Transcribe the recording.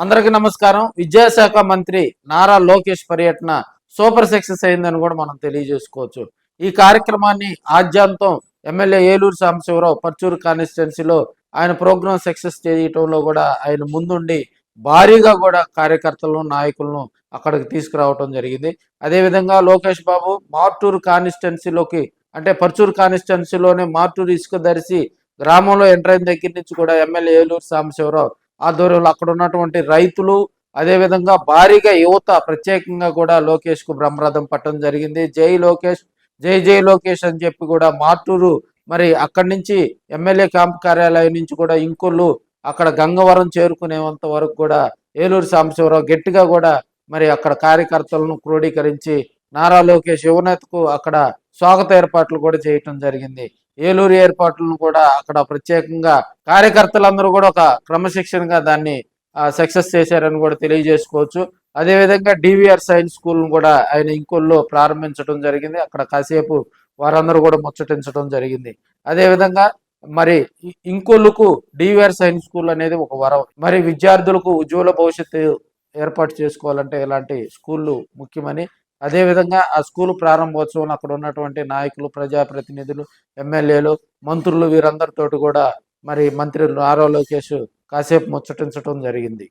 అందరికీ నమస్కారం. విద్యాశాఖ మంత్రి నారా లోకేష్ పర్యటన సూపర్ సక్సెస్ అయిందని కూడా మనం తెలియజేసుకోవచ్చు. ఈ కార్యక్రమాన్ని ఆద్యాంతం ఎమ్మెల్యే ఏలూరు సాంబశివరావు పర్చూరు కాన్స్టిట్యున్సీలో ఆయన ప్రోగ్రాం సక్సెస్ చేయటంలో కూడా ఆయన ముందుండి భారీగా కూడా కార్యకర్తలను నాయకులను అక్కడికి తీసుకురావటం జరిగింది. అదేవిధంగా లోకేష్ బాబు మార్టూరు కాన్స్టిట్యున్సీలోకి అంటే పర్చూరు కాన్స్టిట్యున్సీలోనే మార్టూరు ఇసుక దర్శి గ్రామంలో ఎంటర్ అయిన దగ్గర నుంచి కూడా ఎమ్మెల్యే ఏలూరు సాంబశివరావు ఆధ్వర్యంలో అక్కడ ఉన్నటువంటి రైతులు అదేవిధంగా భారీగా యువత ప్రత్యేకంగా కూడా లోకేష్ కు బ్రహ్మరథం పట్టడం జరిగింది. జై లోకేష్, జై జై లోకేష్ అని చెప్పి కూడా మార్టూరు మరి అక్కడి నుంచి ఎమ్మెల్యే క్యాంప్ కార్యాలయం నుంచి కూడా ఇంకొల్లు అక్కడ గంగవరం చేరుకునేంత వరకు కూడా ఏలూరు సాంబశివరావు గట్టిగా కూడా మరి అక్కడ కార్యకర్తలను క్రోడీకరించి నారా లోకేష్ యువనేతకు అక్కడ స్వాగత ఏర్పాట్లు కూడా చేయటం జరిగింది. ఏలూరు ఏర్పాట్లను కూడా అక్కడ ప్రత్యేకంగా కార్యకర్తలందరూ కూడా ఒక క్రమశిక్షణగా దాన్ని సక్సెస్ చేశారని కూడా తెలియజేసుకోవచ్చు. అదేవిధంగా డివిఆర్ సైన్స్ స్కూల్ కూడా ఆయన ఇంకొల్లో ప్రారంభించడం జరిగింది. అక్కడ కాసేపు వారందరూ కూడా ముచ్చటించడం జరిగింది. అదేవిధంగా మరి ఇంకొల్లుకు డివిఆర్ సైన్స్ స్కూల్ అనేది ఒక వరం. మరి విద్యార్థులకు ఉజ్వల భవిష్యత్తు ఏర్పాటు చేసుకోవాలంటే ఇలాంటి స్కూళ్ళు ముఖ్యమని, అదేవిధంగా ఆ స్కూల్ ప్రారంభోత్సవం అక్కడ ఉన్నటువంటి నాయకులు, ప్రజాప్రతినిధులు, ఎమ్మెల్యేలు, మంత్రులు వీరందరితోటి కూడా మరి మంత్రి నారా లోకేష్ కాసేపు ముచ్చటించడం జరిగింది.